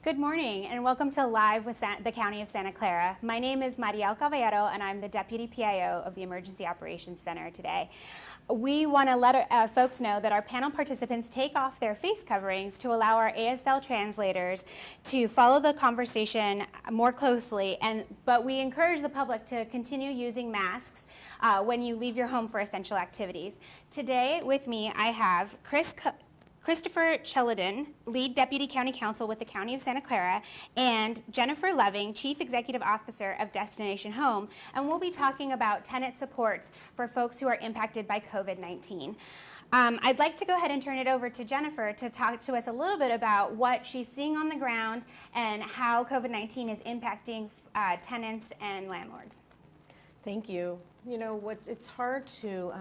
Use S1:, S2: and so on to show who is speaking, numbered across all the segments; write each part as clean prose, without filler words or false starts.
S1: Good morning and welcome to Live with the County of Santa Clara. My name is Mariel Caballero and I'm the Deputy PIO of the Emergency Operations Center today. We want to let folks know that our panel participants take off their face coverings to allow our ASL translators to follow the conversation more closely, but we encourage the public to continue using masks when you leave your home for essential activities. Today with me I have Christopher Cheladin, Lead Deputy County Counsel with the County of Santa Clara, and Jennifer Loving, Chief Executive Officer of Destination Home, and we'll be talking about tenant supports for folks who are impacted by COVID-19. I'd like to go ahead and turn it over to Jennifer to talk to us a little bit about what she's seeing on the ground and how COVID-19 is impacting tenants and landlords.
S2: Thank you. You know, it's hard to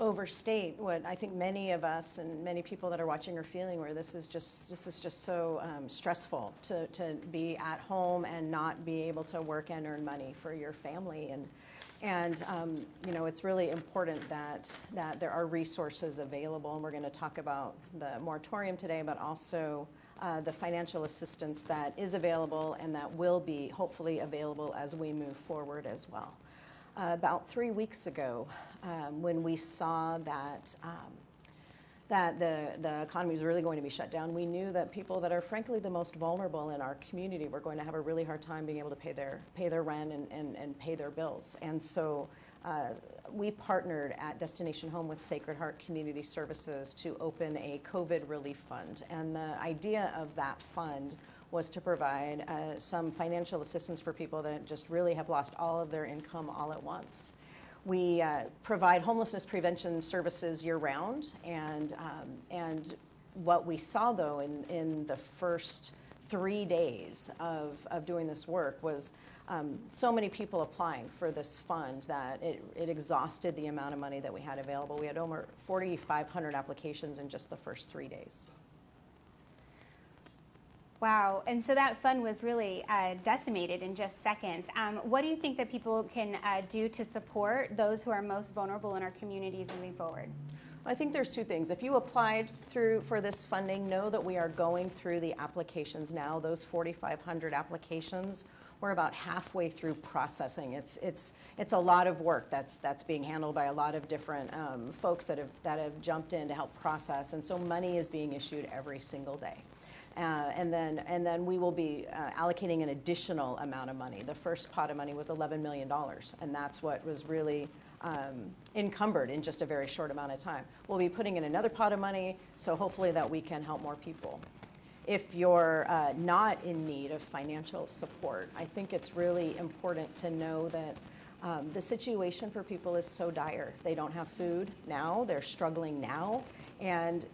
S2: overstate what I think many of us and many people that are watching are feeling, where this is just so stressful to be at home and not be able to work and earn money for your family. And you know, it's really important that there are resources available, and we're going to talk about the moratorium today, but also the financial assistance that is available and that will be hopefully available as we move forward as well. About 3 weeks ago, when we saw that the economy was really going to be shut down, we knew that people that are frankly the most vulnerable in our community were going to have a really hard time being able to pay their rent and pay their bills. And so we partnered at Destination Home with Sacred Heart Community Services to open a COVID relief fund. And the idea of that fund was to provide some financial assistance for people that just really have lost all of their income all at once. We provide homelessness prevention services year-round, and what we saw though in the first 3 days of doing this work was so many people applying for this fund that it exhausted the amount of money that we had available. We had over 4,500 applications in just the first 3 days.
S1: Wow, and so that fund was really decimated in just seconds. What do you think that people can do to support those who are most vulnerable in our communities moving forward?
S2: I think there's two things. If you applied for this funding, know that we are going through the applications now. Those 4,500 applications, we're about halfway through processing. It's a lot of work that's being handled by a lot of different folks that have jumped in to help process, and so money is being issued every single day. And then we will be allocating an additional amount of money. The first pot of money was $11 million, and that's what was really encumbered in just a very short amount of time. We'll be putting in another pot of money, so hopefully that we can help more people. If you're not in need of financial support, I think it's really important to know that the situation for people is so dire. They don't have food now, they're struggling now, and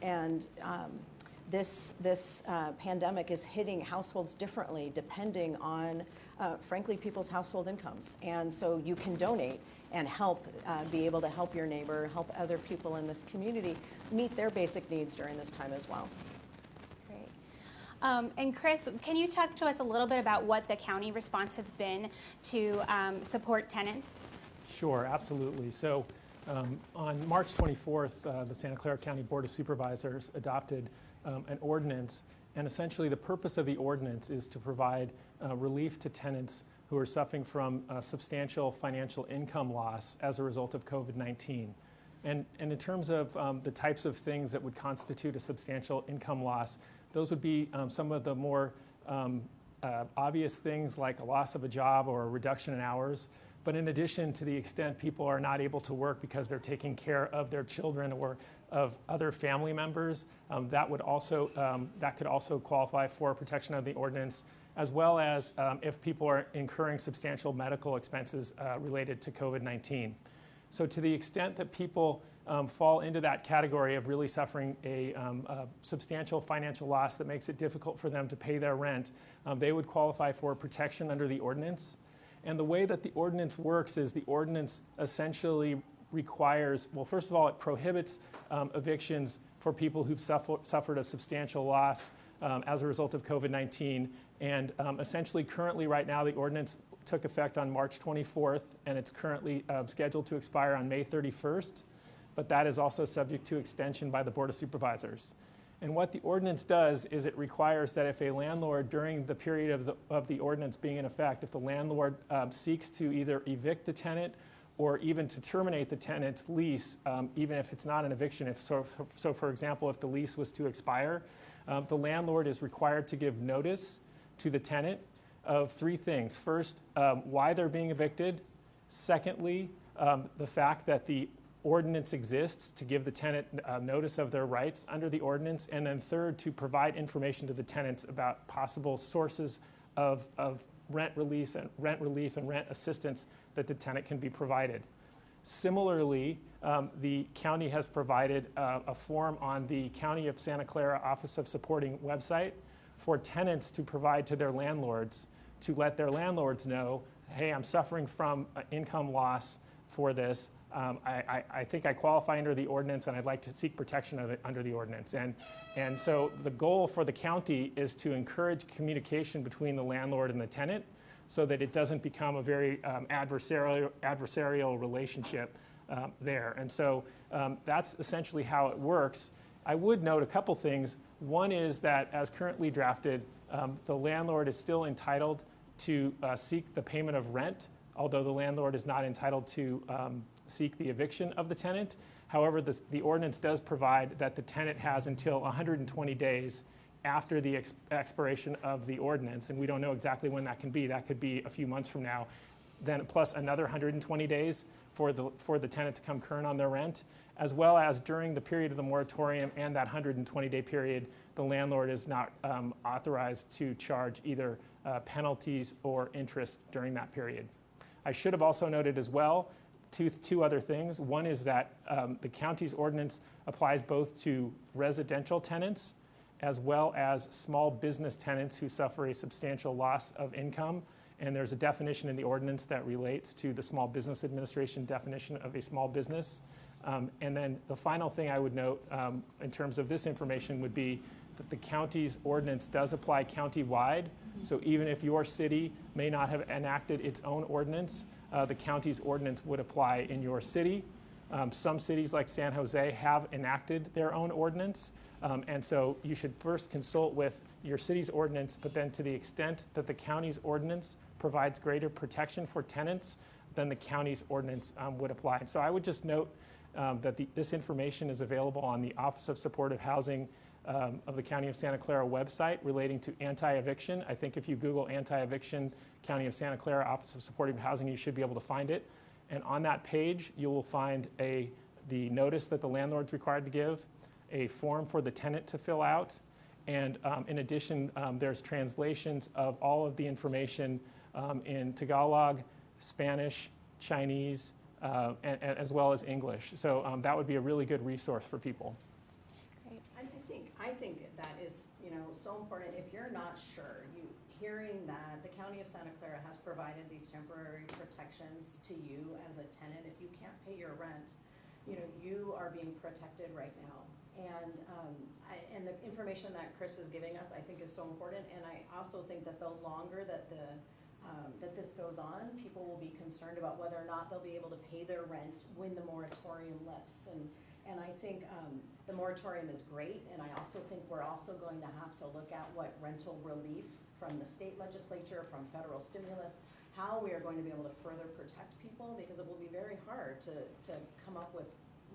S2: this pandemic is hitting households differently depending on, frankly, people's household incomes. And so you can donate and help, be able to help your neighbor, help other people in this community meet their basic needs during this time as well.
S1: Great. And Chris, can you talk to us a little bit about what the county response has been to support tenants?
S3: Sure, absolutely. So on March 24th, the Santa Clara County Board of Supervisors adopted an ordinance, and essentially the purpose of the ordinance is to provide relief to tenants who are suffering from substantial financial income loss as a result of COVID-19. And in terms of the types of things that would constitute a substantial income loss, those would be some of the more obvious things like a loss of a job or a reduction in hours. But in addition, to the extent people are not able to work because they're taking care of their children or of other family members, that could also qualify for protection of the ordinance, as well as if people are incurring substantial medical expenses related to COVID-19. So to the extent that people fall into that category of really suffering a substantial financial loss that makes it difficult for them to pay their rent, they would qualify for protection under the ordinance. And the way that the ordinance works is the ordinance essentially requires, well, first of all, it prohibits evictions for people who've suffered a substantial loss as a result of COVID-19. And essentially, currently, right now, the ordinance took effect on March 24th, and it's currently scheduled to expire on May 31st. But that is also subject to extension by the Board of Supervisors. And what the ordinance does is it requires that if a landlord, during the period of the ordinance being in effect, if the landlord seeks to either evict the tenant or even to terminate the tenant's lease, even if it's not an eviction. So for example, if the lease was to expire, the landlord is required to give notice to the tenant of three things. First, why they're being evicted. Secondly, the fact that the ordinance exists to give the tenant notice of their rights under the ordinance. And then third, to provide information to the tenants about possible sources of rent relief and rent assistance that the tenant can be provided. Similarly, the county has provided a form on the County of Santa Clara Office of Supporting website for tenants to provide to their landlords to let their landlords know, hey, I'm suffering from income loss for this. I think I qualify under the ordinance and I'd like to seek protection of it under the ordinance. And so the goal for the county is to encourage communication between the landlord and the tenant so that it doesn't become a very adversarial relationship there. And so that's essentially how it works. I would note a couple things. One is that as currently drafted, the landlord is still entitled to seek the payment of rent, although the landlord is not entitled to seek the eviction of the tenant. However, the ordinance does provide that the tenant has until 120 days after the expiration of the ordinance, and we don't know exactly when that can be. That could be a few months from now, then plus another 120 days for the tenant to come current on their rent, as well as during the period of the moratorium and that 120-day period, the landlord is not authorized to charge either penalties or interest during that period. I should have also noted as well two other things. One is that the county's ordinance applies both to residential tenants as well as small business tenants who suffer a substantial loss of income. And there's a definition in the ordinance that relates to the Small Business Administration definition of a small business. And then the final thing I would note in terms of this information would be that the county's ordinance does apply county-wide. So even if your city may not have enacted its own ordinance, the county's ordinance would apply in your city. Some cities like San Jose have enacted their own ordinance. And so you should first consult with your city's ordinance, but then to the extent that the county's ordinance provides greater protection for tenants, then the county's ordinance would apply. And so I would just note that this information is available on the Office of Supportive Housing of the County of Santa Clara website relating to anti-eviction. I think if you Google anti-eviction County of Santa Clara Office of Supportive Housing, you should be able to find it. And on that page, you will find the notice that the landlord's required to give, a form for the tenant to fill out, and in addition, there's translations of all of the information in Tagalog, Spanish, Chinese, as well as English. So that would be a really good resource for people.
S1: Great.
S2: I think that is, so important. If you're not sure, hearing that the County of Santa Clara has provided these temporary protections to you as a tenant, if you can't pay your rent, you are being protected right now. And the information that Chris is giving us, I think, is so important. And I also think that the longer that that this goes on, people will be concerned about whether or not they'll be able to pay their rent when the moratorium lifts. And I think the moratorium is great, and I also think we're also going to have to look at what rental relief from the state legislature, from federal stimulus, how we are going to be able to further protect people, because it will be very hard to come up with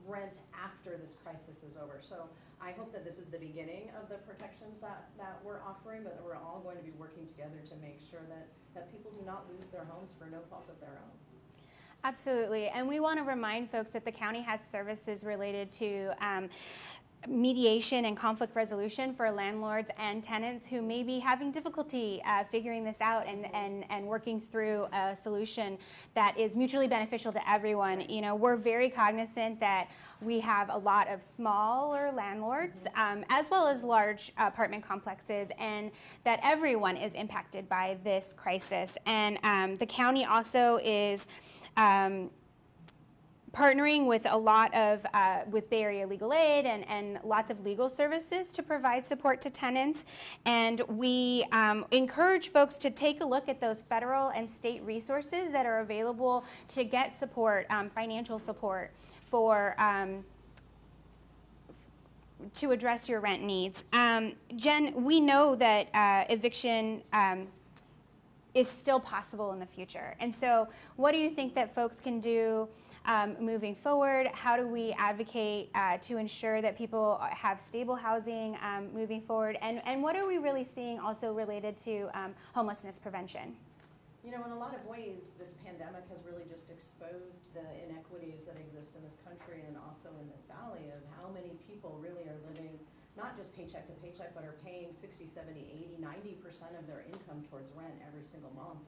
S2: rent after this crisis is over. So I hope that this is the beginning of the protections that we're offering, but that we're all going to be working together to make sure that people do not lose their homes for no fault of their own.
S1: Absolutely. And we want to remind folks that the county has services related to mediation and conflict resolution for landlords and tenants who may be having difficulty figuring this out and working through a solution that is mutually beneficial to everyone. We're very cognizant that we have a lot of smaller landlords as well as large apartment complexes, and that everyone is impacted by this crisis. And the county also is partnering with a lot of, with Bay Area Legal Aid and lots of legal services to provide support to tenants. And we encourage folks to take a look at those federal and state resources that are available to get support, financial support for to address your rent needs. Jen, we know that eviction is still possible in the future. And so what do you think that folks can do moving forward? How do we advocate to ensure that people have stable housing moving forward? And what are we really seeing also related to homelessness prevention?
S2: You know, in a lot of ways, this pandemic has really just exposed the inequities that exist in this country and also in this valley of how many people really are living not just paycheck to paycheck, but are paying 60, 70, 80, 90% of their income towards rent every single month,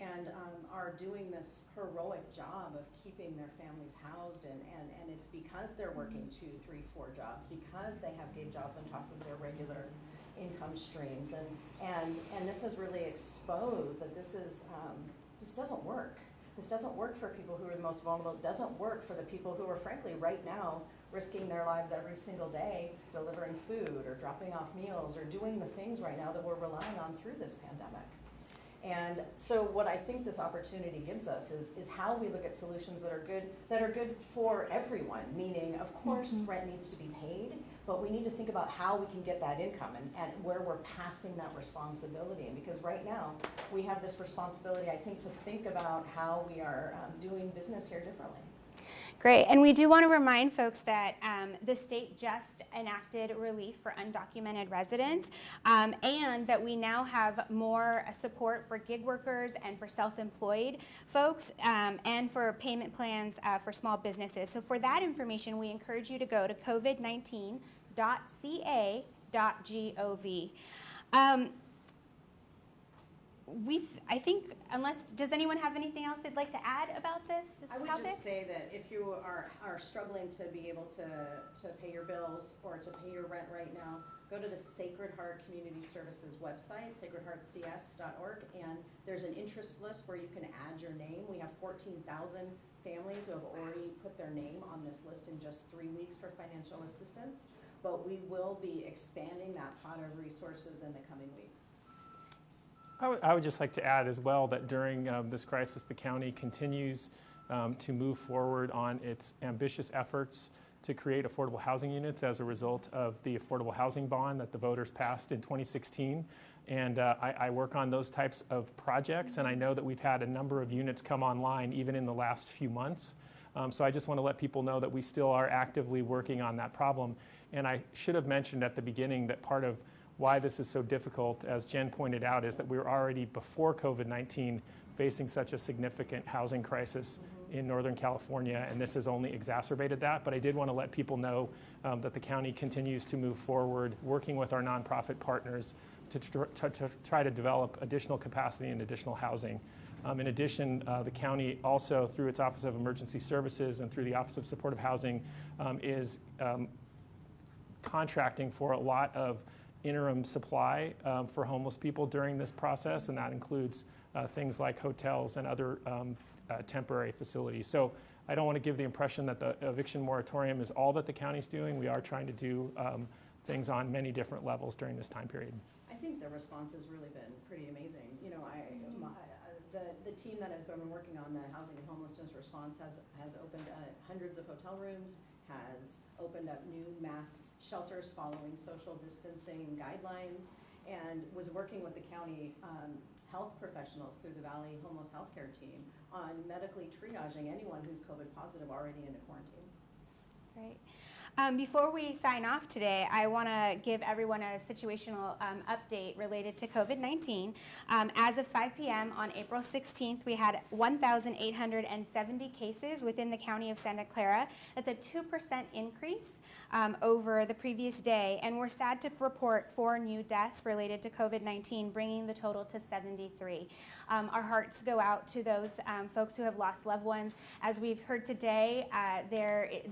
S2: and are doing this heroic job of keeping their families housed, and it's because they're working 2, 3, 4 jobs, because they have gig jobs on top of their regular income streams, and this has really exposed that this doesn't work. This doesn't work for people who are the most vulnerable. It doesn't work for the people who are, frankly, right now risking their lives every single day, delivering food or dropping off meals or doing the things right now that we're relying on through this pandemic. And so what I think this opportunity gives us is how we look at solutions that are good for everyone, meaning, of course, rent needs to be paid, but we need to think about how we can get that income and where we're passing that responsibility. And because right now, we have this responsibility, I think, to think about how we are doing business here differently.
S1: Great, and we do want to remind folks that the state just enacted relief for undocumented residents, and that we now have more support for gig workers and for self-employed folks, and for payment plans for small businesses. So for that information, we encourage you to go to covid19.ca.gov. I think, does anyone have anything else they'd like to add about this topic?
S2: I would just say that if you are struggling to be able to pay your bills or to pay your rent right now, go to the Sacred Heart Community Services website, sacredheartcs.org, and there's an interest list where you can add your name. We have 14,000 families who have already put their name on this list in just 3 weeks for financial assistance, but we will be expanding that pot of resources in the coming weeks.
S3: I would just like to add as well that during this crisis, the county continues to move forward on its ambitious efforts to create affordable housing units as a result of the affordable housing bond that the voters passed in 2016. And I work on those types of projects, and I know that we've had a number of units come online even in the last few months. So I just want to let people know that we still are actively working on that problem. And I should have mentioned at the beginning that part of why this is so difficult, as Jen pointed out, is that we were already before COVID-19 facing such a significant housing crisis in Northern California, and this has only exacerbated that. But I did want to let people know that the county continues to move forward, working with our nonprofit partners to try to develop additional capacity and additional housing. In addition, the county also, through its Office of Emergency Services and through the Office of Supportive Housing, is contracting for a lot of interim supply for homeless people during this process, and that includes things like hotels and other temporary facilities. So I don't want to give the impression that the eviction moratorium is all that the county's doing. We are trying to do things on many different levels during this time period.
S2: I think the response has really been pretty amazing. You know, the team that has been working on the housing and homelessness response has opened hundreds of hotel rooms, has opened up new mass shelters following social distancing guidelines, and was working with the county health professionals through the Valley Homeless Healthcare team on medically triaging anyone who's COVID positive already into quarantine.
S1: Great. Before we sign off today, I want to give everyone a situational update related to COVID-19. As of 5 p.m. on April 16th, we had 1,870 cases within the county of Santa Clara. That's a 2% increase over the previous day, and we're sad to report 4 new deaths related to COVID-19, bringing the total to 73. Our hearts go out to those folks who have lost loved ones. As we've heard today,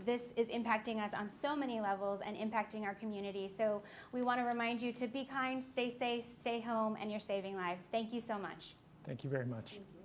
S1: this is impacting us on so many levels and impacting our community. So we want to remind you to be kind, stay safe, stay home, and you're saving lives. Thank you so much.
S3: Thank you very much.
S2: Thank you.